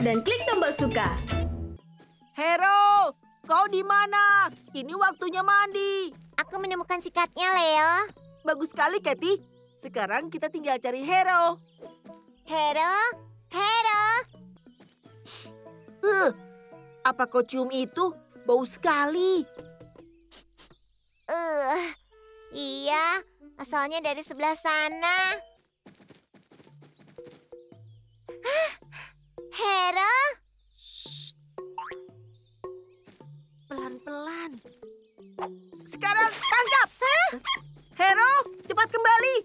dan klik tombol suka. Hero, kau di mana? Ini waktunya mandi. Aku menemukan sikatnya, Leo. Bagus sekali, Katy. Sekarang kita tinggal cari Hero. Hero, Hero. Apa kau cium itu? Bau sekali. Iya, asalnya dari sebelah sana. Hero? Pelan-pelan. Sekarang tangkap. Hero, cepat kembali.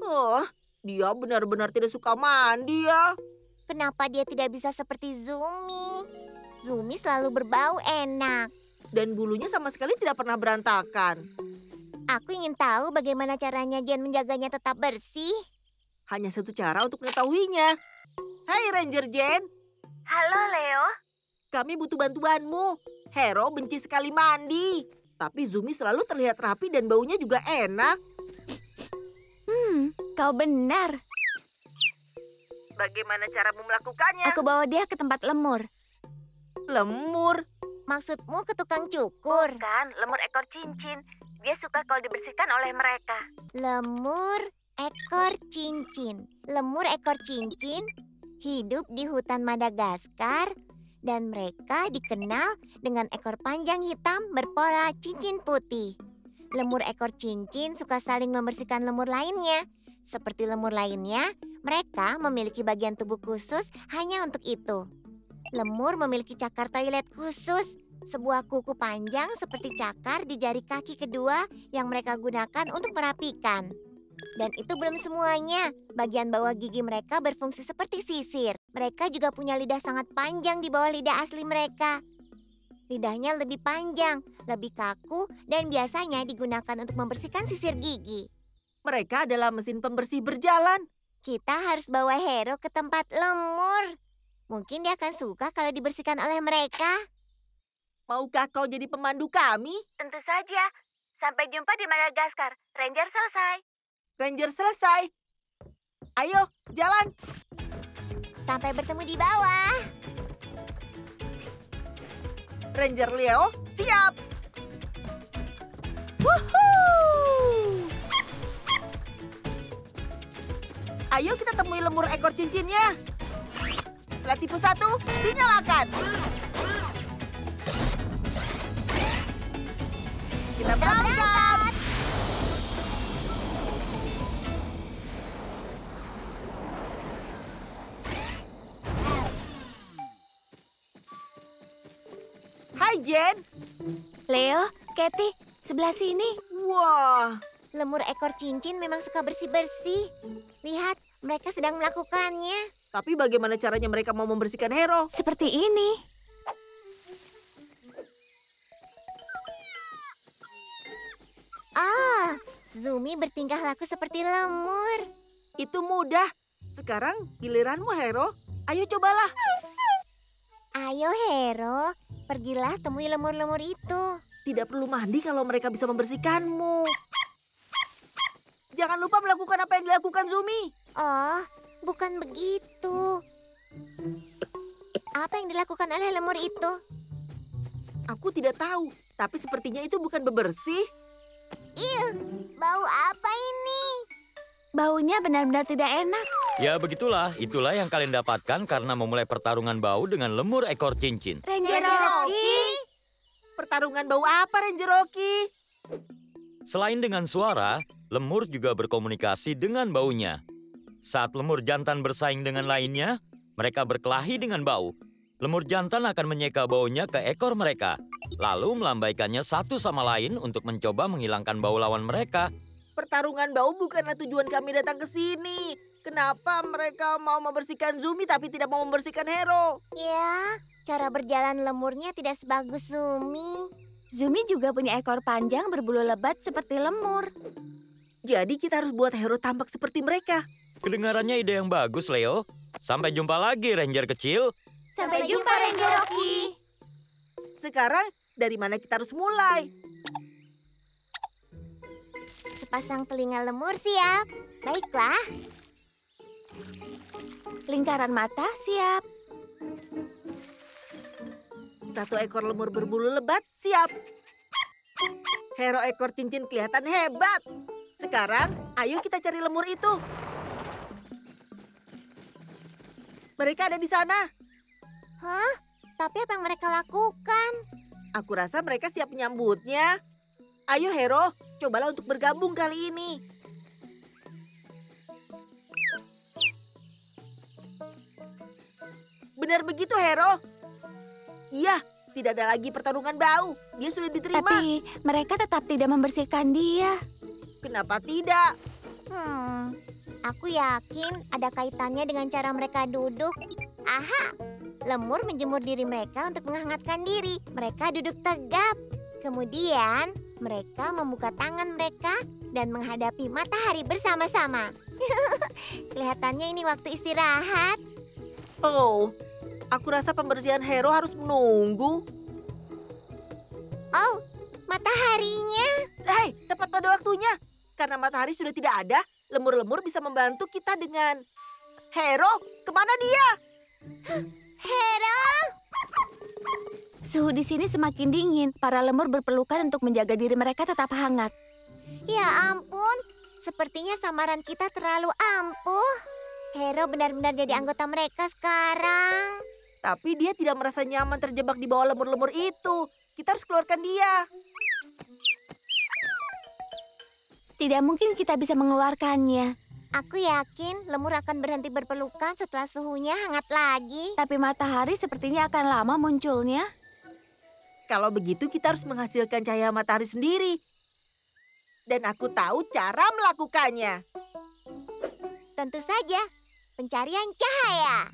Oh, dia benar-benar tidak suka mandi ya. Kenapa dia tidak bisa seperti Zumi? Zumi selalu berbau enak. Dan bulunya sama sekali tidak pernah berantakan. Aku ingin tahu bagaimana caranya Jen menjaganya tetap bersih. Hanya satu cara untuk mengetahuinya. Hai Ranger Jen. Halo, Leo. Kami butuh bantuanmu. Hero benci sekali mandi. Tapi Zumi selalu terlihat rapi dan baunya juga enak. Kau benar. Bagaimana caramu melakukannya? Aku bawa dia ke tempat lemur. Lemur. Maksudmu ke tukang cukur? Bukan, lemur ekor cincin. Dia suka kalau dibersihkan oleh mereka. Lemur ekor cincin. Lemur ekor cincin hidup di hutan Madagaskar dan mereka dikenal dengan ekor panjang hitam berpola cincin putih. Lemur ekor cincin suka saling membersihkan lemur lainnya. Seperti lemur lainnya, mereka memiliki bagian tubuh khusus hanya untuk itu. Lemur memiliki cakar toilet khusus, sebuah kuku panjang seperti cakar di jari kaki kedua yang mereka gunakan untuk merapikan. Dan itu belum semuanya. Bagian bawah gigi mereka berfungsi seperti sisir. Mereka juga punya lidah sangat panjang di bawah lidah asli mereka. Lidahnya lebih panjang, lebih kaku, dan biasanya digunakan untuk membersihkan sisir gigi. Mereka adalah mesin pembersih berjalan. Kita harus bawa Hero ke tempat lemur. Mungkin dia akan suka kalau dibersihkan oleh mereka. Maukah kau jadi pemandu kami? Tentu saja. Sampai jumpa di Madagaskar. Ranger selesai. Ranger selesai. Ayo, jalan. Sampai bertemu di bawah. Ranger Leo, siap. Woohoo! Ayo kita temui lemur ekor cincinnya. Alat tipe 1, dinyalakan. Kita berangkat. Hai Jen. Leo, Katy, sebelah sini. Wah, Lemur ekor cincin memang suka bersih-bersih. Lihat, mereka sedang melakukannya. tapi bagaimana caranya mereka mau membersihkan Hero? Seperti ini. Zumi bertingkah laku seperti lemur. Itu mudah. Sekarang giliranmu Hero. Ayo cobalah. Ayo Hero, pergilah temui lemur-lemur itu. Tidak perlu mandi kalau mereka bisa membersihkanmu. Jangan lupa melakukan apa yang dilakukan Zumi. Oh, bukan begitu. Apa yang dilakukan oleh lemur itu? Aku tidak tahu, tapi sepertinya itu bukan bebersih. Bau apa ini? Baunya benar-benar tidak enak. Ya begitulah, itulah yang kalian dapatkan karena memulai pertarungan bau dengan lemur ekor cincin. Ranger Rocky. Pertarungan bau apa Ranger Rocky? Selain dengan suara, lemur juga berkomunikasi dengan baunya. Saat lemur jantan bersaing dengan lainnya, mereka berkelahi dengan bau. Lemur jantan akan menyeka baunya ke ekor mereka, lalu melambaikannya satu sama lain untuk mencoba menghilangkan bau lawan mereka. Pertarungan bau bukanlah tujuan kami datang ke sini. Kenapa mereka mau membersihkan Zumi tapi tidak mau membersihkan Hero? Ya, cara berjalan lemurnya tidak sebagus Zumi. Zumi juga punya ekor panjang berbulu lebat seperti lemur. Jadi kita harus buat Hero tampak seperti mereka. Kedengarannya ide yang bagus, Leo. Sampai jumpa lagi, Ranger kecil. Sampai jumpa, Ranger Rocky. Sekarang dari mana kita harus mulai? Sepasang telinga lemur siap. Baiklah. Lingkaran mata siap. Satu ekor lemur berbulu lebat siap. Hero ekor cincin kelihatan hebat. Sekarang, ayo kita cari lemur itu. Mereka ada di sana. Hah? Tapi apa yang mereka lakukan? Aku rasa mereka siap menyambutnya. Ayo Hero, cobalah untuk bergabung kali ini. Benar begitu Hero? Iya, tidak ada lagi pertarungan bau. Dia sudah diterima. Tapi mereka tetap tidak membersihkan dia. Kenapa tidak? Aku yakin ada kaitannya dengan cara mereka duduk. Aha, lemur menjemur diri mereka untuk menghangatkan diri. Mereka duduk tegap. Kemudian mereka membuka tangan mereka dan menghadapi matahari bersama-sama. Kelihatannya ini waktu istirahat. Oh, aku rasa pembersihan Hero harus menunggu. Oh, mataharinya. Hei, tepat pada waktunya. Karena matahari sudah tidak ada, lemur-lemur bisa membantu kita dengan... Hero, kemana dia? Hero! Suhu di sini semakin dingin. Para lemur berpelukan untuk menjaga diri mereka tetap hangat. Ya ampun, sepertinya samaran kita terlalu ampuh. Hero benar-benar jadi anggota mereka sekarang. Tapi dia tidak merasa nyaman terjebak di bawah lemur-lemur itu. Kita harus keluarkan dia. Tidak mungkin kita bisa mengeluarkannya. Aku yakin lemur akan berhenti berpelukan setelah suhunya hangat lagi. Tapi matahari sepertinya akan lama munculnya. Kalau begitu kita harus menghasilkan cahaya matahari sendiri. Dan aku tahu cara melakukannya. Tentu saja, pencarian cahaya.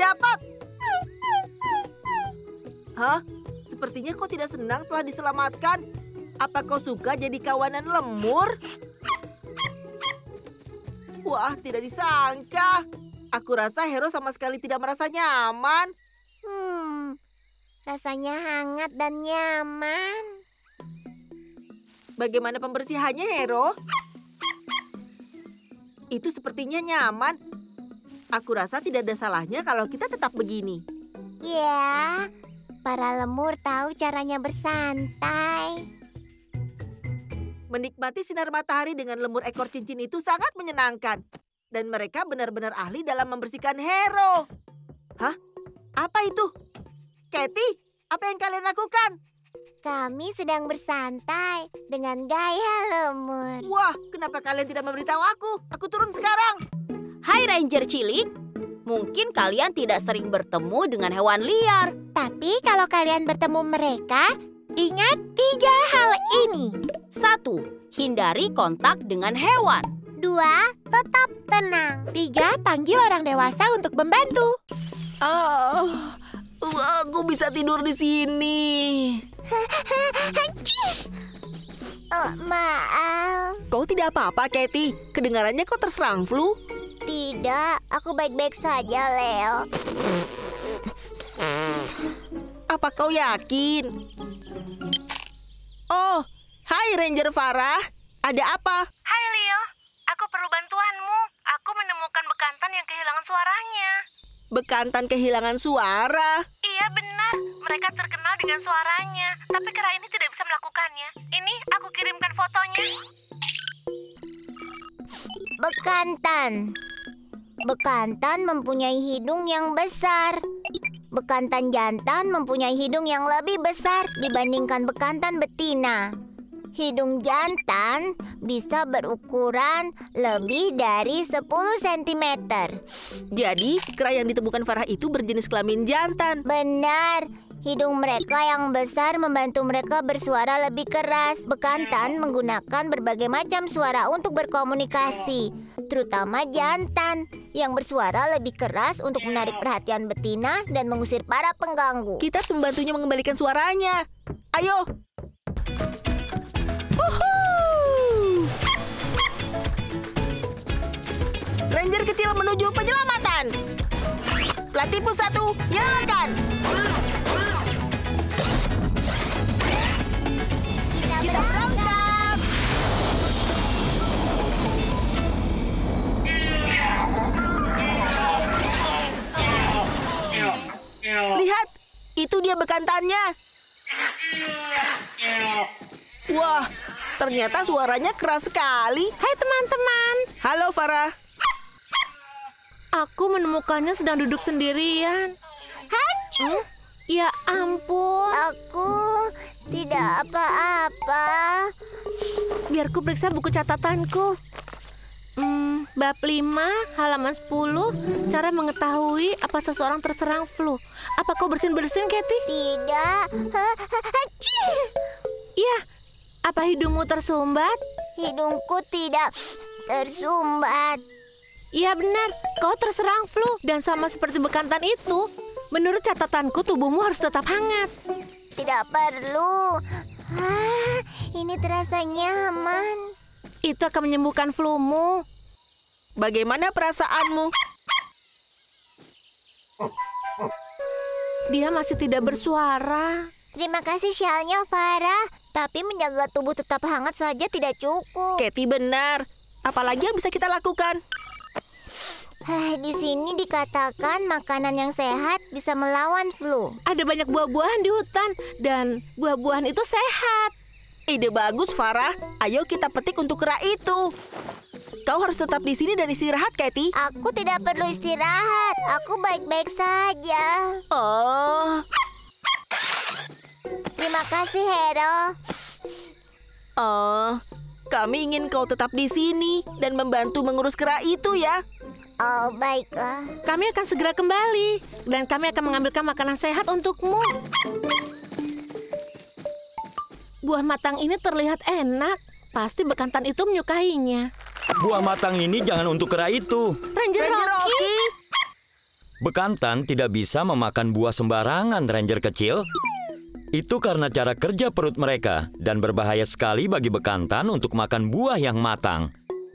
Dapat! Hah? Sepertinya kau tidak senang telah diselamatkan. Apa kau suka jadi kawanan lemur? Wah, tidak disangka. Aku rasa Hero sama sekali tidak merasa nyaman. Rasanya hangat dan nyaman. Bagaimana pembersihannya, Hero? Itu sepertinya nyaman. Aku rasa tidak ada salahnya kalau kita tetap begini. Ya, para lemur tahu caranya bersantai. Menikmati sinar matahari dengan lemur ekor cincin itu sangat menyenangkan. Dan mereka benar-benar ahli dalam membersihkan Hero. Hah? Apa itu? Katie, apa yang kalian lakukan? Kami sedang bersantai dengan gaya lemur. Wah, kenapa kalian tidak memberitahu aku? Aku turun sekarang. Hai Ranger Cilik, mungkin kalian tidak sering bertemu dengan hewan liar. Tapi kalau kalian bertemu mereka, ingat 3 hal ini. 1. Hindari kontak dengan hewan. 2. Tetap tenang. 3. Panggil orang dewasa untuk membantu. Aku bisa tidur di sini. Maaf. Kau tidak apa-apa, Katie. Kedengarannya kau terserang flu. Tidak, aku baik-baik saja, Leo. Apa kau yakin? Oh, hai Ranger Farah. Ada apa? Hai Leo, aku perlu bantuanmu. Aku menemukan bekantan yang kehilangan suaranya. Bekantan kehilangan suara. Iya benar, mereka terkenal dengan suaranya. Tapi kera ini tidak bisa melakukannya. Ini aku kirimkan fotonya. Bekantan. Bekantan mempunyai hidung yang besar. Bekantan jantan mempunyai hidung yang lebih besar dibandingkan bekantan betina. Hidung jantan bisa berukuran lebih dari 10 cm. Jadi, kera yang ditemukan Farah itu berjenis kelamin jantan. Benar, hidung mereka yang besar membantu mereka bersuara lebih keras. Bekantan menggunakan berbagai macam suara untuk berkomunikasi, terutama jantan yang bersuara lebih keras untuk menarik perhatian betina dan mengusir para pengganggu. Kita harus membantunya mengembalikan suaranya. Ayo. Ranger kecil menuju penyelamatan. Platypus 1, nyalakan. Kita berangkat. Itu dia bekantannya. Wah, ternyata suaranya keras sekali. Hai teman-teman, Halo, Farah. aku menemukannya sedang duduk sendirian. Ya ampun, Aku tidak apa-apa. biar ku periksa buku catatanku. Bab 5, halaman 10, cara mengetahui apa seseorang terserang flu. Apa kau bersin-bersin, Kathy? Tidak. Hachii! Iya. Apa hidungmu tersumbat? Hidungku tidak tersumbat. Iya benar, kau terserang flu. Dan sama seperti bekantan itu, menurut catatanku tubuhmu harus tetap hangat. Tidak perlu. Ini terasa nyaman. Itu akan menyembuhkan flumu. Bagaimana perasaanmu? Dia masih tidak bersuara. Terima kasih syalnya, Farah. Tapi menjaga tubuh tetap hangat saja tidak cukup. Kathy benar. Apalagi yang bisa kita lakukan? Di sini dikatakan makanan yang sehat bisa melawan flu. Ada banyak buah-buahan di hutan dan buah-buahan itu sehat. Ide bagus, Farah. Ayo kita petik untuk kera itu. Kau harus tetap di sini dan istirahat, Kathy. Aku tidak perlu istirahat. Aku baik-baik saja. Oh, Terima kasih, Hero. kami ingin kau tetap di sini dan membantu mengurus kera itu ya. Oh, baiklah. Kami akan segera kembali dan kami akan mengambilkan makanan sehat untukmu. Buah matang ini terlihat enak. Pasti bekantan itu menyukainya. Buah matang ini jangan untuk kera itu. Ranger Rocky. Bekantan tidak bisa memakan buah sembarangan, Ranger kecil. Itu karena cara kerja perut mereka dan berbahaya sekali bagi bekantan untuk makan buah yang matang.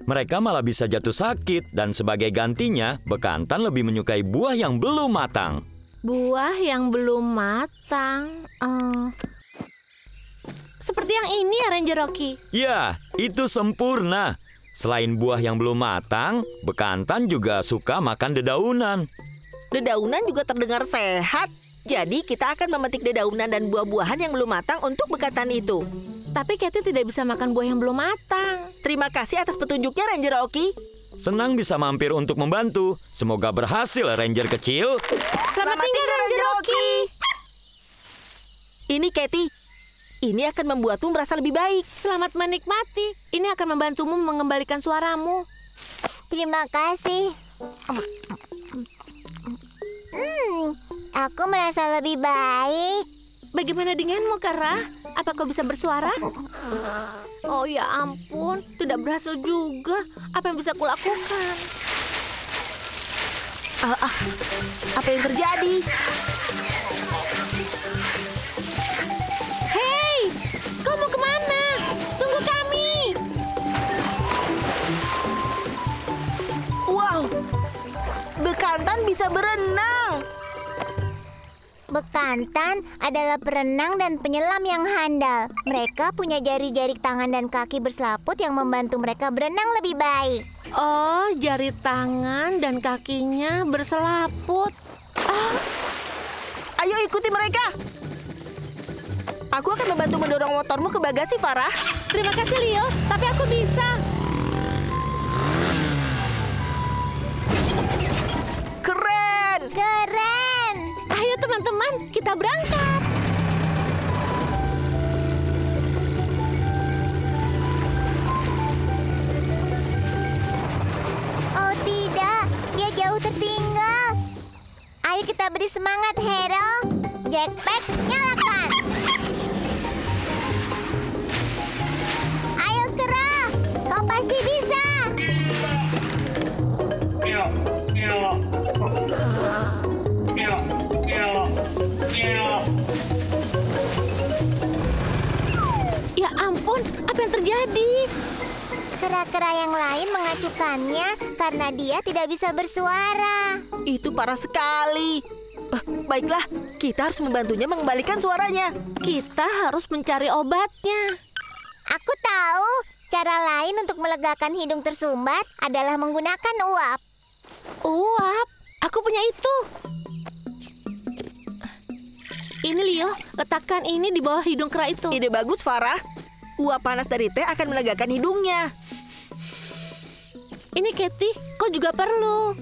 Mereka malah bisa jatuh sakit dan sebagai gantinya, bekantan lebih menyukai buah yang belum matang. Buah yang belum matang. Seperti yang ini ya, Ranger Rocky. Ya, itu sempurna. Selain buah yang belum matang, bekantan juga suka makan dedaunan. Dedaunan juga terdengar sehat. Jadi kita akan memetik dedaunan dan buah-buahan yang belum matang untuk bekantan itu. Tapi Kathy tidak bisa makan buah yang belum matang. Terima kasih atas petunjuknya, Ranger Rocky. Senang bisa mampir untuk membantu. Semoga berhasil, Ranger kecil. Selamat tinggal, Ranger Rocky. Ini Kathy. Ini akan membuatmu merasa lebih baik. Selamat menikmati. Ini akan membantumu mengembalikan suaramu. Terima kasih. Aku merasa lebih baik. Bagaimana denganmu, Kara? Apa kau bisa bersuara? Oh ya ampun, tidak berhasil juga. Apa yang bisa kulakukan? Apa yang terjadi? Hei, kau mau kemana? Tunggu kami. Wow, bekantan bisa berenang. Bekantan adalah perenang dan penyelam yang handal. Mereka punya jari-jari tangan dan kaki berselaput yang membantu mereka berenang lebih baik. Oh, jari tangan dan kakinya berselaput. Ayo ikuti mereka. Aku akan membantu mendorong motormu ke bagasi, Farah. Terima kasih, Leo. Tapi aku bisa. Keren! Keren! Ayo teman-teman, kita berangkat. Oh tidak, dia jauh tertinggal. Ayo kita beri semangat, Hero. Jackpack, nyalakan. Ayo Kera, kau pasti bisa. Ya ampun, apa yang terjadi? Kera-kera yang lain mengacukannya karena dia tidak bisa bersuara. Itu parah sekali. Baiklah, kita harus membantunya mengembalikan suaranya. Kita harus mencari obatnya. Aku tahu, cara lain untuk melegakan hidung tersumbat adalah menggunakan uap. Uap, aku punya itu. Ini Leo, letakkan ini di bawah hidung kera itu. Ide bagus, Farah. Uap panas dari teh akan melegakan hidungnya. Ini Katy, kau juga perlu.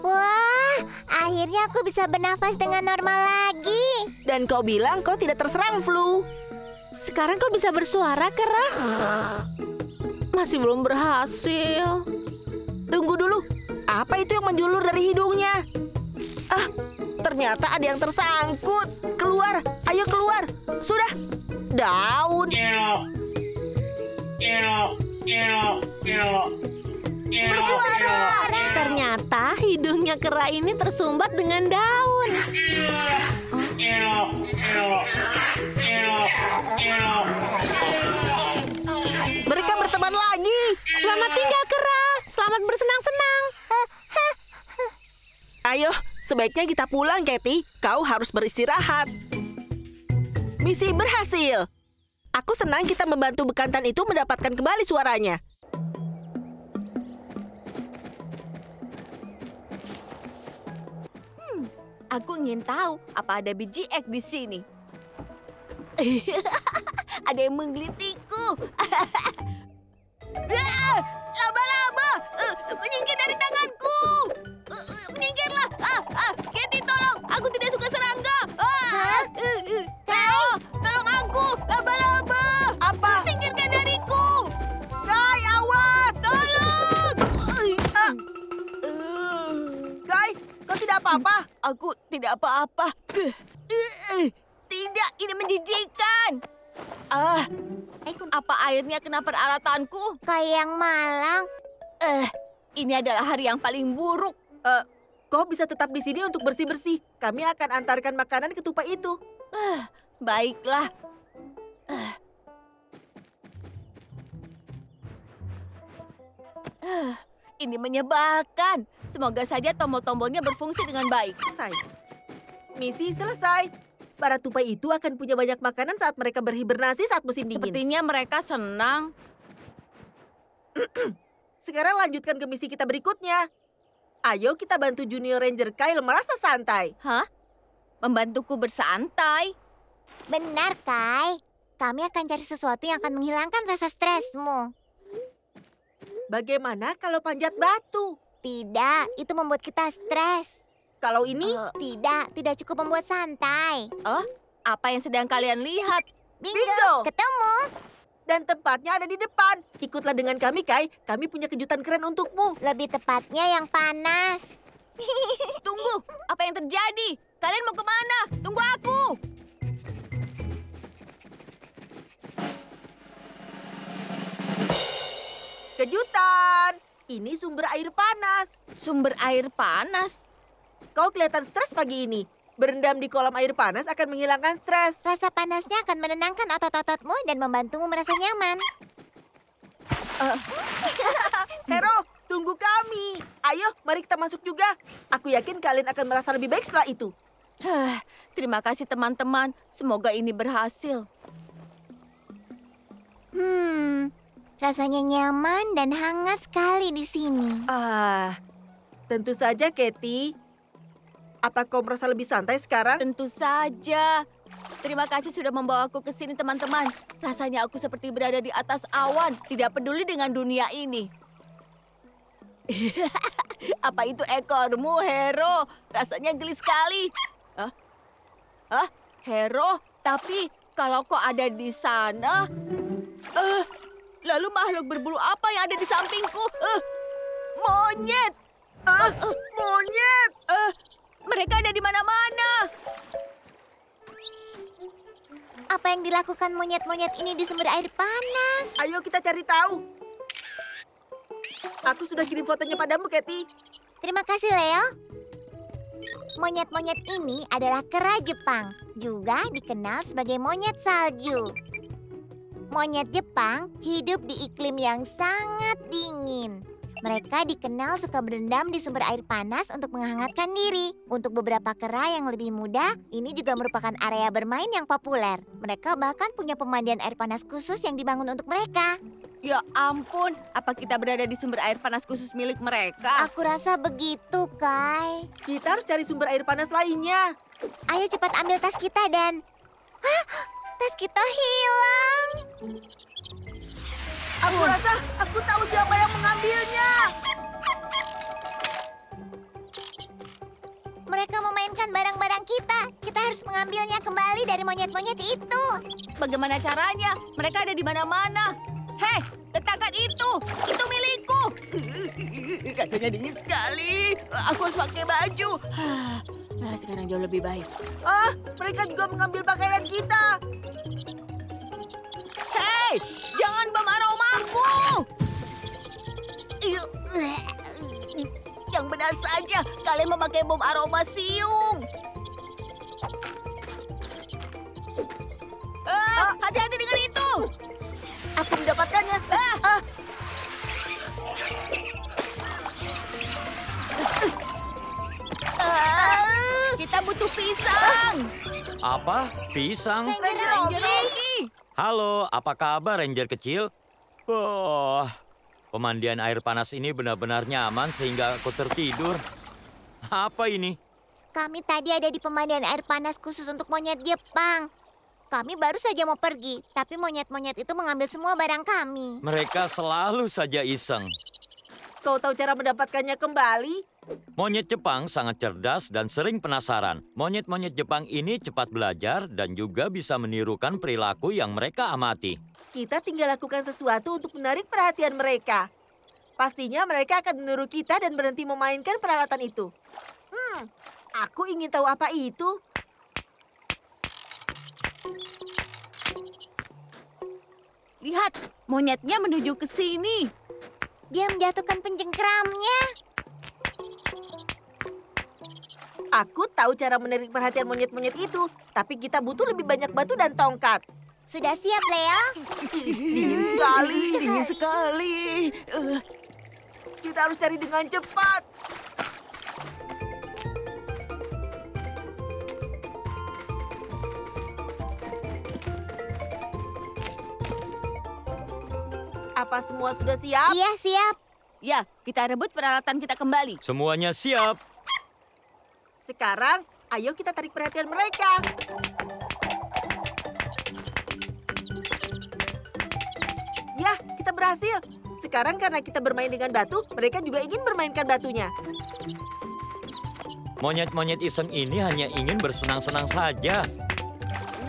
Wah, akhirnya aku bisa bernafas dengan normal lagi. Dan kau bilang kau tidak terserang flu. Sekarang kau bisa bersuara, kera. Masih belum berhasil. Tunggu dulu. Apa itu yang menjulur dari hidungnya? Ah, ternyata ada yang tersangkut. Keluar, ayo keluar. Sudah. Daun. Bersuara. Ternyata hidungnya kera ini tersumbat dengan daun. Mereka berteman lagi. Selamat tinggal, kera. Selamat bersenang-senang. Ayo, sebaiknya kita pulang, Katy. Kau harus beristirahat. Misi berhasil. Aku senang kita membantu bekantan itu mendapatkan kembali suaranya. Aku ingin tahu apa ada biji ek di sini. Ada yang menggelitiku. Laba-laba! Menyingkir dari tanganku! Menyingkirlah! Katy, tolong! Aku tidak suka serangga! Kai! Tolong aku! Laba-laba! Apa? Singkirkan dariku! Kai, awas! Tolong! Kai, kau tidak apa-apa? Aku tidak apa-apa. Tidak, ini menjijikkan. Apa airnya kena peralatanku? Kayak yang malang. Ini adalah hari yang paling buruk. Kau bisa tetap di sini untuk bersih-bersih. Kami akan antarkan makanan ke tupai itu. Baiklah. Ini menyebalkan. Semoga saja tombol-tombolnya berfungsi dengan baik. Selesai. Misi selesai. Para tupai itu akan punya banyak makanan saat mereka berhibernasi saat musim dingin. Sepertinya mereka senang. Sekarang lanjutkan ke misi kita berikutnya. Ayo kita bantu Junior Ranger Kyle merasa santai. Hah? Membantuku bersantai? Benar, Kai. Kami akan cari sesuatu yang akan menghilangkan rasa stresmu. Bagaimana kalau panjat batu? Tidak, itu membuat kita stres. Kalau ini, Tidak cukup membuat santai. Apa yang sedang kalian lihat? bingo! Ketemu. Dan tempatnya ada di depan. Ikutlah dengan kami, Kai. Kami punya kejutan keren untukmu. Lebih tepatnya yang panas. Tunggu, apa yang terjadi? Kalian mau kemana? Tunggu aku. Kejutan! Ini sumber air panas. Sumber air panas. Kau kelihatan stres pagi ini. Berendam di kolam air panas akan menghilangkan stres. Rasa panasnya akan menenangkan otot-ototmu dan membantumu merasa nyaman. Hero, tunggu kami. Ayo, mari kita masuk juga. Aku yakin kalian akan merasa lebih baik setelah itu. Terima kasih teman-teman. Semoga ini berhasil. Rasanya nyaman dan hangat sekali di sini. Tentu saja, Katy. Apa kau merasa lebih santai sekarang? Tentu saja. Terima kasih sudah membawaku ke sini, teman-teman. Rasanya aku seperti berada di atas awan, tidak peduli dengan dunia ini. Apa itu ekormu, Hero? Rasanya geli sekali. Hero? Tapi kalau kau ada di sana... lalu makhluk berbulu apa yang ada di sampingku? Monyet! Monyet! Mereka ada di mana-mana. Apa yang dilakukan monyet-monyet ini di sumber air panas? Ayo kita cari tahu. Aku sudah kirim fotonya padamu, Katy. Terima kasih, Leo. Monyet-monyet ini adalah kera Jepang, juga dikenal sebagai monyet salju. Monyet Jepang hidup di iklim yang sangat dingin. Mereka dikenal suka berendam di sumber air panas untuk menghangatkan diri. Untuk beberapa kera yang lebih muda, ini juga merupakan area bermain yang populer. Mereka bahkan punya pemandian air panas khusus yang dibangun untuk mereka. Ya ampun, apa kita berada di sumber air panas khusus milik mereka? Aku rasa begitu, Kai. Kita harus cari sumber air panas lainnya. Ayo cepat ambil tas kita dan... Hah? Tas kita hilang. Aku rasa aku tahu siapa yang mengambilnya. Mereka memainkan barang-barang kita. Kita harus mengambilnya kembali dari monyet-monyet itu. Bagaimana caranya? Mereka ada di mana-mana. Hei, letakkan itu. Itu milikku. Rasanya dingin sekali. Aku harus pakai baju. Nah, sekarang jauh lebih baik. Mereka juga mengambil pakaian kita. Hei, jangan bom aromaku. Yang benar saja, kalian memakai bom aroma siung. Hati-hati dengan itu. Aku mendapatkannya. Kita butuh pisang. Apa? Pisang? Ranger Rocky. Halo, apa kabar Ranger kecil? Oh, pemandian air panas ini benar-benar nyaman sehingga aku tertidur. Apa ini? Kami tadi ada di pemandian air panas khusus untuk monyet Jepang. Kami baru saja mau pergi, tapi monyet-monyet itu mengambil semua barang kami. Mereka selalu saja iseng. Kau tahu cara mendapatkannya kembali? Monyet Jepang sangat cerdas dan sering penasaran. Monyet-monyet Jepang ini cepat belajar dan juga bisa menirukan perilaku yang mereka amati. Kita tinggal lakukan sesuatu untuk menarik perhatian mereka. Pastinya mereka akan meniru kita dan berhenti memainkan peralatan itu. Aku ingin tahu apa itu. Lihat, monyetnya menuju ke sini. Dia menjatuhkan pencengkeramnya. Aku tahu cara menarik perhatian monyet-monyet itu, tapi kita butuh lebih banyak batu dan tongkat. Sudah siap, Leo? Dingin sekali. Dingin sekali. Kita harus cari dengan cepat. Apa semua sudah siap? Iya, siap. Ya, kita rebut peralatan kita kembali. Semuanya siap. Sekarang, ayo kita tarik perhatian mereka. Ya, kita berhasil. Sekarang karena kita bermain dengan batu, mereka juga ingin bermainkan batunya. Monyet-monyet iseng ini hanya ingin bersenang-senang saja.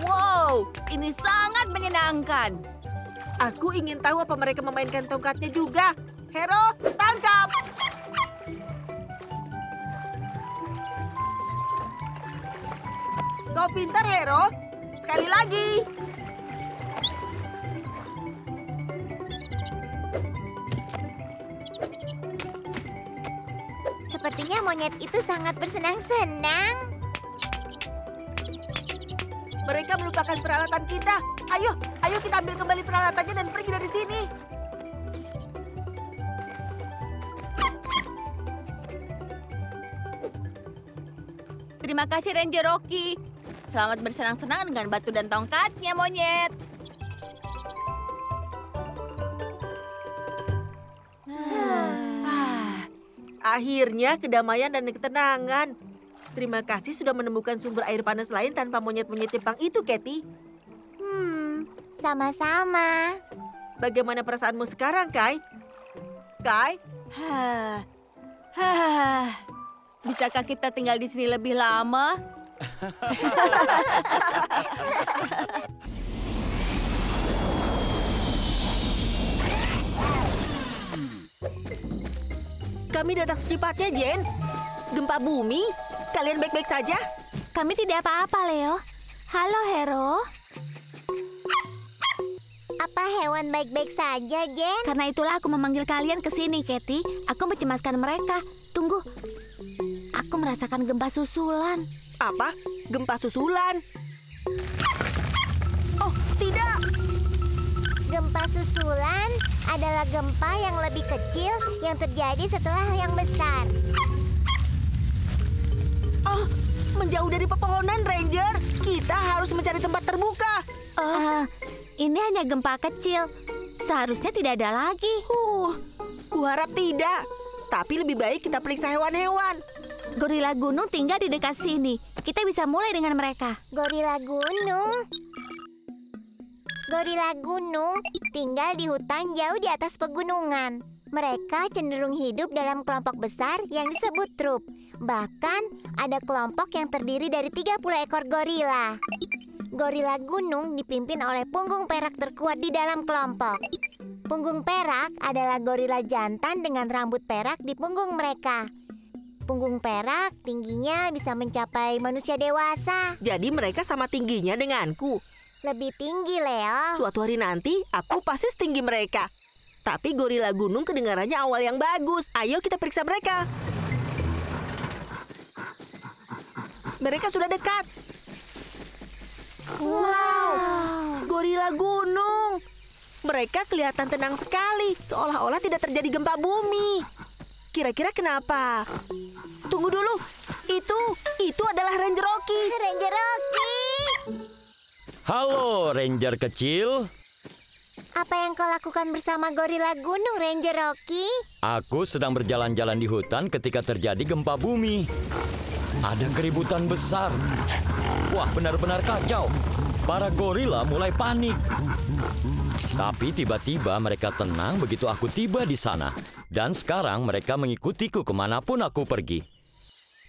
Wow, ini sangat menyenangkan. Aku ingin tahu apa mereka memainkan tongkatnya juga. Hero, tangkap! Kau pintar, Hero. Sekali lagi. Sepertinya monyet itu sangat bersenang-senang. Mereka melupakan peralatan kita. Ayo kita ambil kembali peralatannya dan pergi dari sini. Terima kasih Ranger Rocky. Selamat bersenang-senang dengan batu dan tongkatnya, monyet. Akhirnya kedamaian dan ketenangan. Terima kasih sudah menemukan sumber air panas lain tanpa monyet-monyet Jepang itu, Katie. Sama-sama. Bagaimana perasaanmu sekarang, Kai? Kai? Bisakah kita tinggal di sini lebih lama? Kami datang secepatnya, Jen. Gempa bumi? Kalian baik-baik saja? Kami tidak apa-apa, Leo. Halo, Hero. Apa hewan baik-baik saja, Jen? Karena itulah aku memanggil kalian ke sini, Katie. Aku mencemaskan mereka. Tunggu. Aku merasakan gempa susulan. Apa? Gempa susulan? Oh, tidak! Gempa susulan adalah gempa yang lebih kecil yang terjadi setelah yang besar. Oh, menjauh dari pepohonan, Ranger. Kita harus mencari tempat terbuka. Ini hanya gempa kecil. Seharusnya tidak ada lagi. Kuharap tidak. Tapi lebih baik kita periksa hewan-hewan. Gorila gunung tinggal di dekat sini. kita bisa mulai dengan mereka. Gorila gunung. Gorila gunung tinggal di hutan jauh di atas pegunungan. Mereka cenderung hidup dalam kelompok besar yang disebut trup. Bahkan ada kelompok yang terdiri dari 30 ekor gorila. Gorila gunung dipimpin oleh punggung perak terkuat di dalam kelompok. Punggung perak adalah gorila jantan dengan rambut perak di punggung mereka. Punggung perak tingginya bisa mencapai manusia dewasa. Jadi mereka sama tingginya denganku. Lebih tinggi, Leo. Suatu hari nanti aku pasti setinggi mereka. Tapi gorila gunung kedengarannya awal yang bagus. Ayo kita periksa mereka. Mereka sudah dekat. Wow, gorila gunung. Mereka kelihatan tenang sekali, seolah-olah tidak terjadi gempa bumi. Kira-kira kenapa? Tunggu dulu. Itu adalah Ranger Rocky. Ranger Rocky. Halo, Ranger kecil. Apa yang kau lakukan bersama gorila gunung, Ranger Rocky? Aku sedang berjalan-jalan di hutan ketika terjadi gempa bumi. Ada keributan besar. Wah, benar-benar kacau. Para gorila mulai panik. Tapi tiba-tiba mereka tenang begitu aku tiba di sana. Dan sekarang mereka mengikutiku kemanapun aku pergi.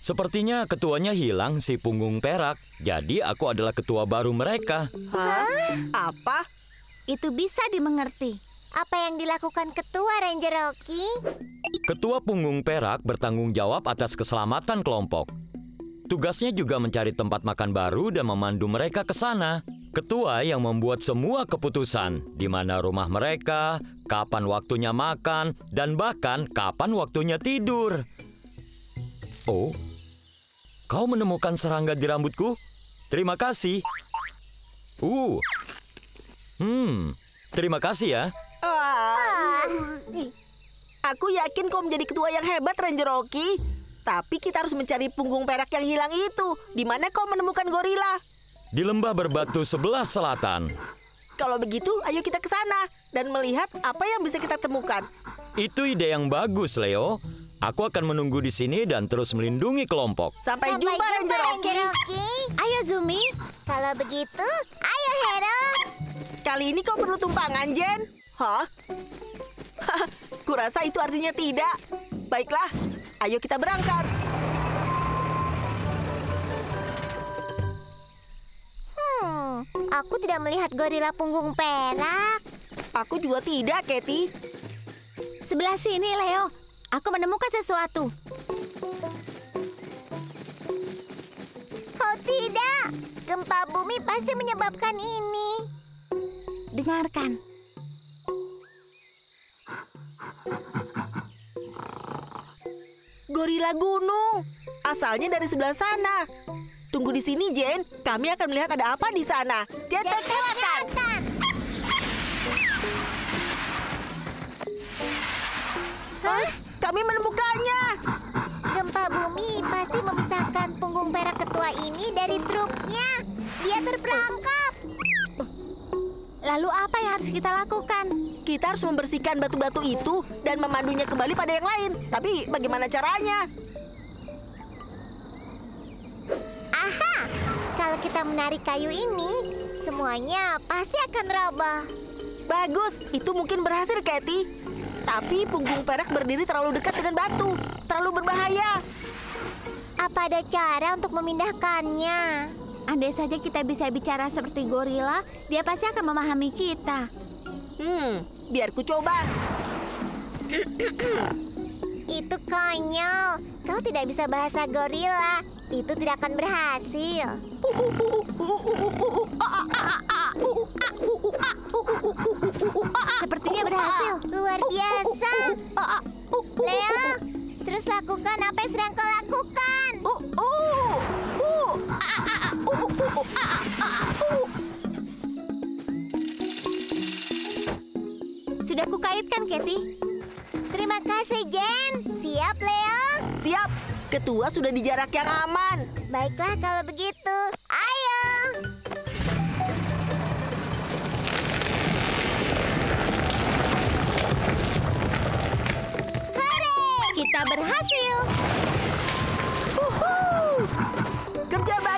Sepertinya ketuanya hilang, si punggung perak. Jadi aku adalah ketua baru mereka. Hah? Apa? Itu bisa dimengerti. Apa yang dilakukan ketua Ranger Rocky? Ketua punggung perak bertanggung jawab atas keselamatan kelompok. Tugasnya juga mencari tempat makan baru dan memandu mereka ke sana. Ketua yang membuat semua keputusan, di mana rumah mereka, kapan waktunya makan, dan bahkan kapan waktunya tidur. Oh, kau menemukan serangga di rambutku? Terima kasih. Terima kasih ya. Aku yakin kau menjadi ketua yang hebat, Ranger Rocky. Tapi kita harus mencari punggung perak yang hilang itu. Di mana kau menemukan gorila? Di lembah berbatu sebelah selatan. Kalau begitu, ayo kita ke sana dan melihat apa yang bisa kita temukan. Itu ide yang bagus, Leo. Aku akan menunggu di sini dan terus melindungi kelompok. Sampai jumpa, Ranger Rocky. Ayo, Zumi. Kalau begitu, ayo Hero. Kali ini kau perlu tumpangan, Jen. Hah? Kurasa itu artinya tidak. Baiklah, ayo kita berangkat. Aku tidak melihat gorila punggung perak. Aku juga tidak, Katie. Sebelah sini, Leo. Aku menemukan sesuatu. Oh tidak, gempa bumi pasti menyebabkan ini. Dengarkan. Gorila gunung. Asalnya dari sebelah sana. Tunggu di sini, Jen. Kami akan melihat ada apa di sana. Cetak silakan. Hah? Kami menemukannya. Gempa bumi pasti memisahkan punggung perak ketua ini dari truknya. Dia terperangkap. Lalu apa yang harus kita lakukan? Kita harus membersihkan batu-batu itu dan memandunya kembali pada yang lain. Tapi bagaimana caranya? Aha, kalau kita menarik kayu ini, semuanya pasti akan roboh. Bagus, itu mungkin berhasil, Katie. Tapi punggung perak berdiri terlalu dekat dengan batu. Terlalu berbahaya. Apa ada cara untuk memindahkannya? Andai saja kita bisa bicara seperti gorila, dia pasti akan memahami kita. Biar ku coba. Itu konyol. Kau tidak bisa bahasa gorila. Itu tidak akan berhasil. Sepertinya berhasil. Luar biasa. Leo, terus lakukan apa yang sedang kau lakukan. Sudah kukaitkan, Katie. Terima kasih, Jen. Siap, Leo? Siap. Ketua sudah di jarak yang aman. Baiklah kalau begitu. Ayo. Kita berhasil. Kerja bagus.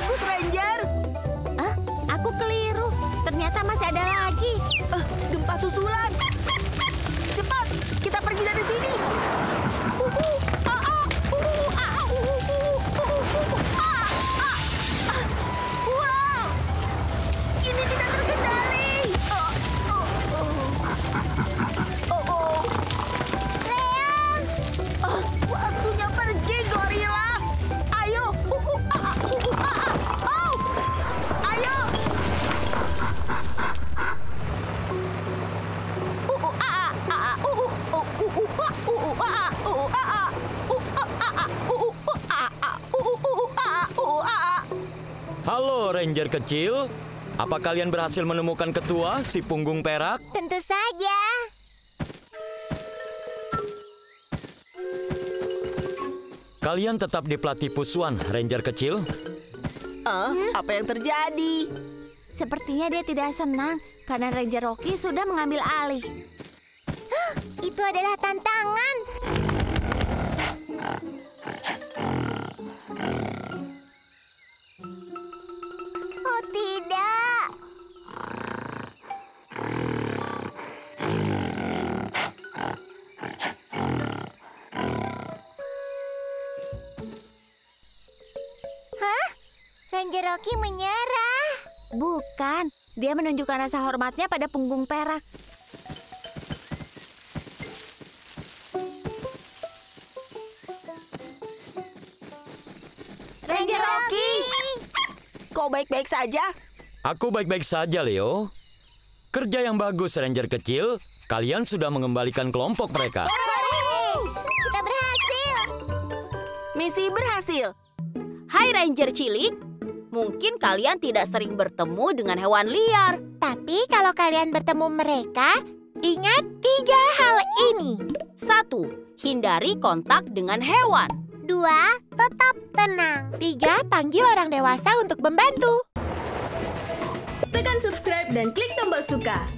Halo Ranger kecil, apa kalian berhasil menemukan ketua si punggung perak? Tentu saja. Kalian tetap di Platypus One, Ranger kecil. Apa yang terjadi? Sepertinya dia tidak senang karena Ranger Rocky sudah mengambil alih. Itu adalah tantangan. Oh tidak. Hah? Ranger Rocky menyerah. Bukan, dia menunjukkan rasa hormatnya pada punggung perak. Ranger Rocky! Kau baik-baik saja? Aku baik-baik saja, Leo. Kerja yang bagus, Ranger kecil. Kalian sudah mengembalikan kelompok mereka. Kita berhasil. Misi berhasil. Hai Ranger cilik, mungkin kalian tidak sering bertemu dengan hewan liar. Tapi kalau kalian bertemu mereka, ingat 3 hal ini. 1. Hindari kontak dengan hewan. 2. Tetap tenang. 3. Panggil orang dewasa untuk membantu. Tekan subscribe dan klik tombol suka.